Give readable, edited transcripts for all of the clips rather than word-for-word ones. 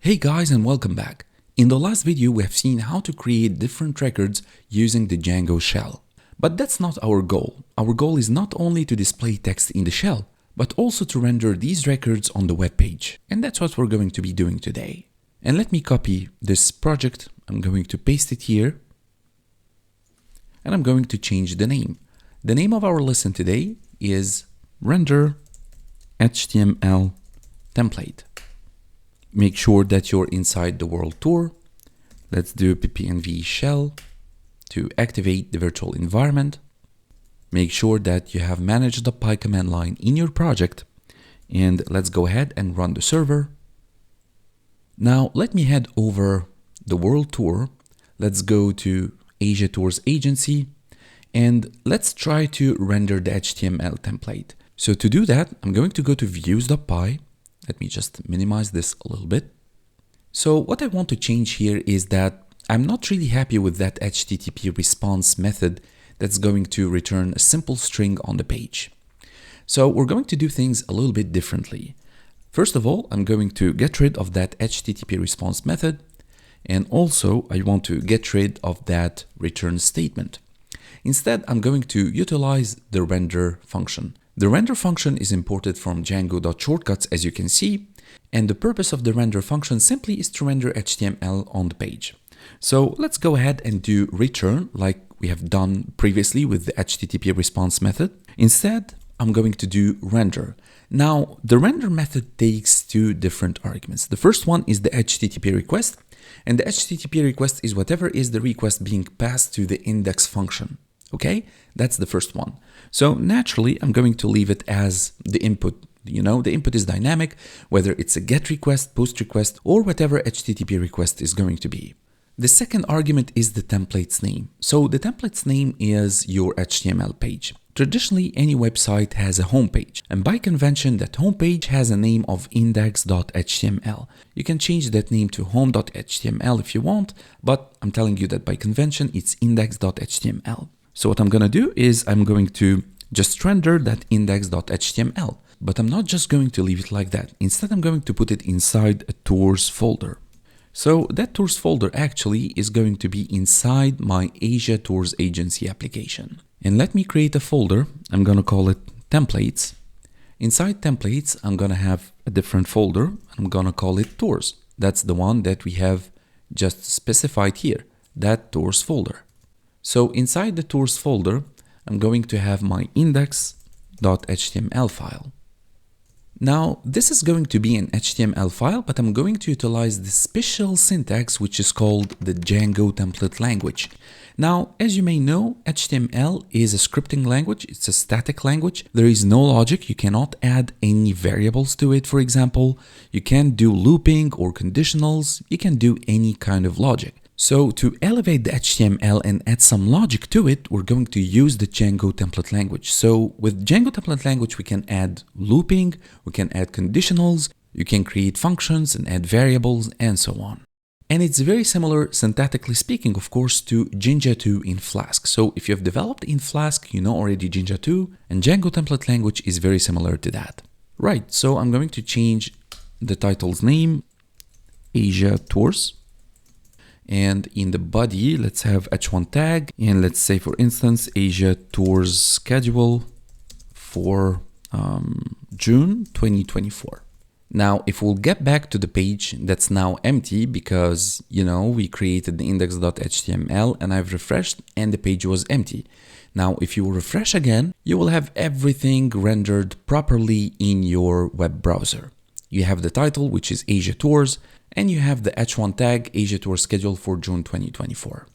Hey guys, and welcome back. In the last video we have seen how to create different records using the Django shell. But that's not our goal. Our goal is not only to display text in the shell, but also to render these records on the web page. And that's what we're going to be doing today. And let me copy this project. I'm going to paste it here. And I'm going to change the name. The name of our lesson today is Render HTML Template. Make sure that you're inside the world tour. Let's do ppnv shell to activate the virtual environment. Make sure that you have manage.py command line in your project. And let's go ahead and run the server. Now let me head over the world tour. Let's go to Asia Tours Agency and let's try to render the HTML template. So to do that, I'm going to go to views.py. Let me just minimize this a little bit. So what I want to change here is that I'm not really happy with that HTTP response method that's going to return a simple string on the page. So we're going to do things a little bit differently. First of all, I'm going to get rid of that HTTP response method. And also I want to get rid of that return statement. Instead, I'm going to utilize the render function. The render function is imported from Django.shortcuts, as you can see, and the purpose of the render function simply is to render HTML on the page. So let's go ahead and do return like we have done previously with the HTTP response method. Instead, I'm going to do render. Now, the render method takes two different arguments. The first one is the HTTP request, and the HTTP request is whatever is the request being passed to the index function. Okay, that's the first one. So naturally, I'm going to leave it as the input. The input is dynamic, whether it's a GET request, POST request, or whatever HTTP request is going to be. The second argument is the template's name. So the template's name is your HTML page. Traditionally, any website has a homepage, and by convention, that homepage has a name of index.html. You can change that name to home.html if you want, but I'm telling you that by convention, it's index.html. So what I'm going to do is I'm going to just render that index.html, but I'm not just going to leave it like that. Instead, I'm going to put it inside a tours folder. So that tours folder actually is going to be inside my Asia Tours Agency application. And let me create a folder. I'm going to call it templates. Inside templates, I'm going to have a different folder. I'm going to call it tours. That's the one that we have just specified here, that tours folder. So inside the tours folder, I'm going to have my index.html file. Now, this is going to be an HTML file, but I'm going to utilize the special syntax, which is called the Django template language. Now, as you may know, HTML is a scripting language. It's a static language. There is no logic. You cannot add any variables to it, for example. You can't do looping or conditionals. You can do any kind of logic. So to elevate the HTML and add some logic to it, we're going to use the Django template language. So with Django template language, we can add looping, we can add conditionals, you can create functions and add variables and so on. And it's very similar, syntactically speaking, of course, to Jinja 2 in Flask. So if you have developed in Flask, you know already Jinja 2, and Django template language is very similar to that. Right, so I'm going to change the title's name, Asia Tours. And in the body, let's have h1 tag. And let's say, for instance, Asia Tours schedule for June 2024. Now, if we'll get back to the page that's now empty because, we created the index.html and I've refreshed and the page was empty. Now, if you refresh again, you will have everything rendered properly in your web browser. You have the title, which is Asia Tours, and you have the h1 tag Asia Tour schedule for June 2024.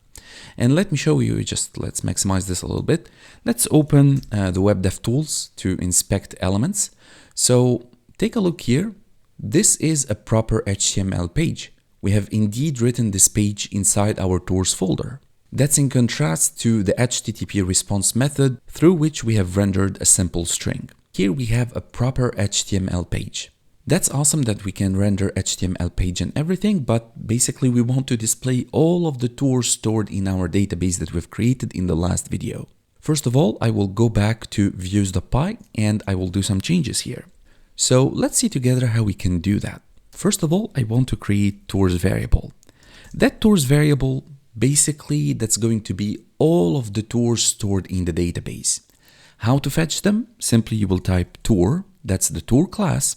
And let me show you, let's maximize this a little bit. Let's open the web dev tools to inspect elements. So take a look here. This is a proper HTML page. We have indeed written this page inside our tours folder. That's in contrast to the HTTP response method through which we have rendered a simple string. Here we have a proper HTML page. That's awesome that we can render HTML page and everything, but basically we want to display all of the tours stored in our database that we've created in the last video. First of all, I will go back to views.py and I will do some changes here. So let's see together how we can do that. First of all, I want to create tours variable. That tours variable, basically, that's going to be all of the tours stored in the database. How to fetch them? Simply you will type tour, that's the tour class,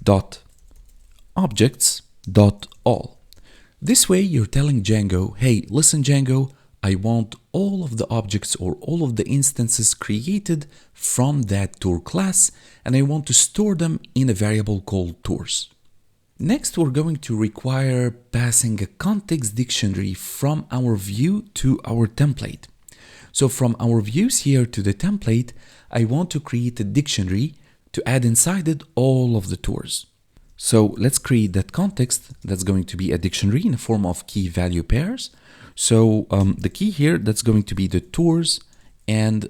dot objects dot all. This way you're telling Django, hey, listen Django, I want all of the objects or all of the instances created from that tour class, and I want to store them in a variable called tours. Next, we're going to require passing a context dictionary from our view to our template. So from our views here to the template, I want to create a dictionary to add inside it all of the tours. So let's create that context. That's going to be a dictionary in the form of key value pairs. So the key here, that's going to be the tours, and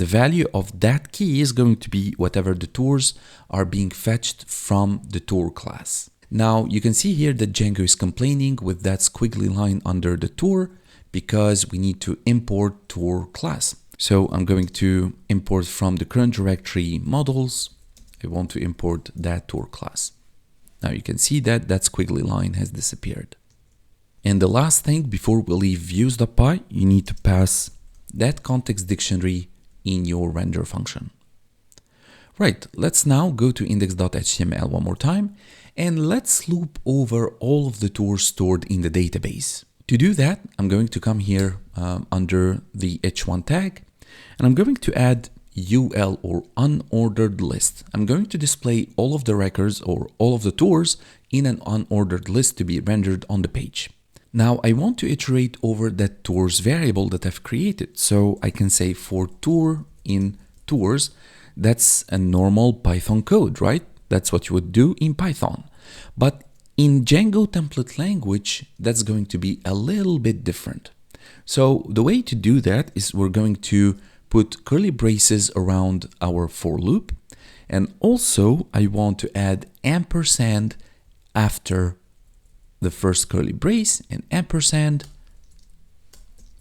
the value of that key is going to be whatever the tours are being fetched from the tour class. Now you can see here that Django is complaining with that squiggly line under the tour because we need to import tour class. So I'm going to import from the current directory models. I want to import that tour class. Now you can see that that squiggly line has disappeared. And the last thing before we leave views.py, you need to pass that context dictionary in your render function. Right, let's now go to index.html one more time, and let's loop over all of the tours stored in the database. To do that, I'm going to come here under the h1 tag, and I'm going to add UL or unordered list. I'm going to display all of the records or all of the tours in an unordered list to be rendered on the page. Now I want to iterate over that tours variable that I've created. So I can say for tour in tours, that's a normal Python code, right? That's what you would do in Python. But in Django template language, that's going to be a little bit different. So the way to do that is we're going to put curly braces around our for loop. And also I want to add ampersand after the first curly brace and ampersand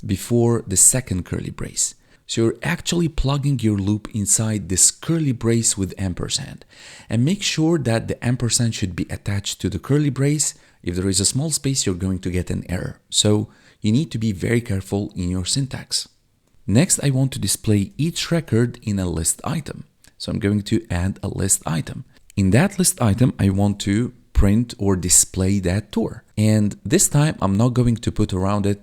before the second curly brace. So you're actually plugging your loop inside this curly brace with ampersand, and make sure that the ampersand should be attached to the curly brace. If there is a small space, you're going to get an error. So you need to be very careful in your syntax. Next, I want to display each record in a list item. So I'm going to add a list item. In that list item, I want to print or display that tour. And this time I'm not going to put around it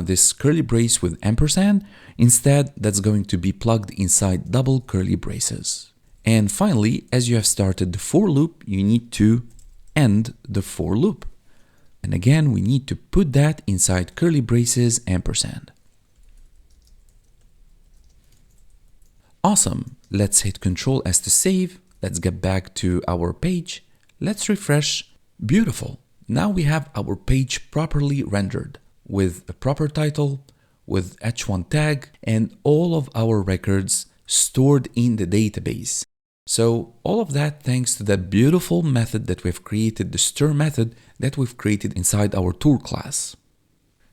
this curly brace with ampersand. Instead, that's going to be plugged inside double curly braces. And finally, as you have started the for loop, you need to end the for loop. And again, we need to put that inside curly braces ampersand. Awesome. Let's hit Ctrl S to save. Let's get back to our page. Let's refresh. Beautiful. Now we have our page properly rendered with a proper title, with h1 tag, and all of our records stored in the database. So all of that thanks to that beautiful method that we've created, the stir method that we've created inside our tour class.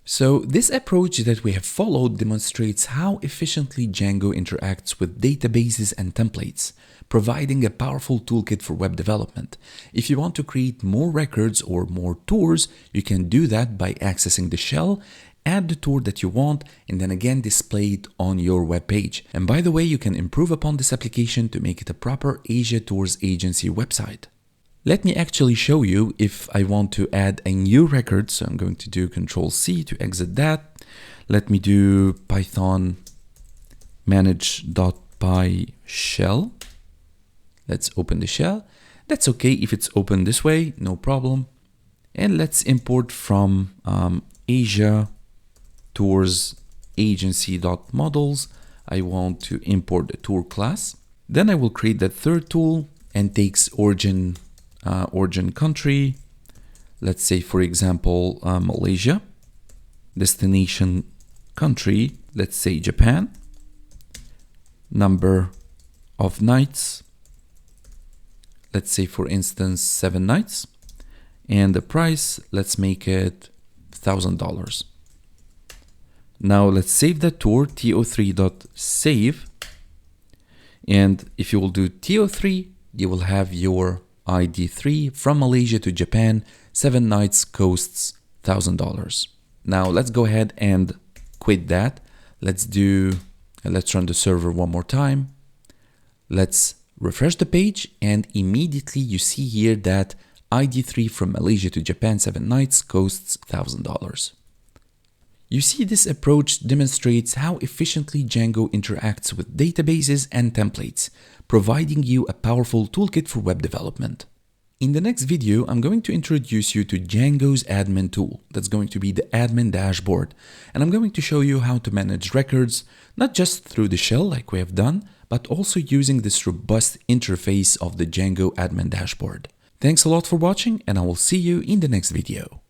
So this approach that we have followed demonstrates how efficiently Django interacts with databases and templates, providing a powerful toolkit for web development. If you want to create more records or more tours, you can do that by accessing the shell, add the tour that you want, and then again display it on your web page. And by the way, you can improve upon this application to make it a proper Asia Tours Agency website. Let me actually show you if I want to add a new record. So I'm going to do Ctrl+C to exit that. Let me do Python manage.py shell. Let's open the shell. That's okay if it's open this way, no problem. And let's import from Asia Tours Agency.models. I want to import the tour class. Then I will create that third tool and takes origin country, let's say for example Malaysia, destination country, let's say Japan, number of nights, let's say for instance 7 nights, and the price, let's make it $1,000. Now let's save that tour, to3.save, and if you will do to3, you will have your ID3 from Malaysia to Japan, 7 nights costs $1,000. Now let's go ahead and quit that. Let's run the server one more time. Let's refresh the page, and immediately you see here that ID3 from Malaysia to Japan 7 nights costs $1,000. You see, this approach demonstrates how efficiently Django interacts with databases and templates, providing you a powerful toolkit for web development. In the next video, I'm going to introduce you to Django's admin tool. That's going to be the admin dashboard. And I'm going to show you how to manage records, not just through the shell like we have done, but also using this robust interface of the Django admin dashboard. Thanks a lot for watching, and I will see you in the next video.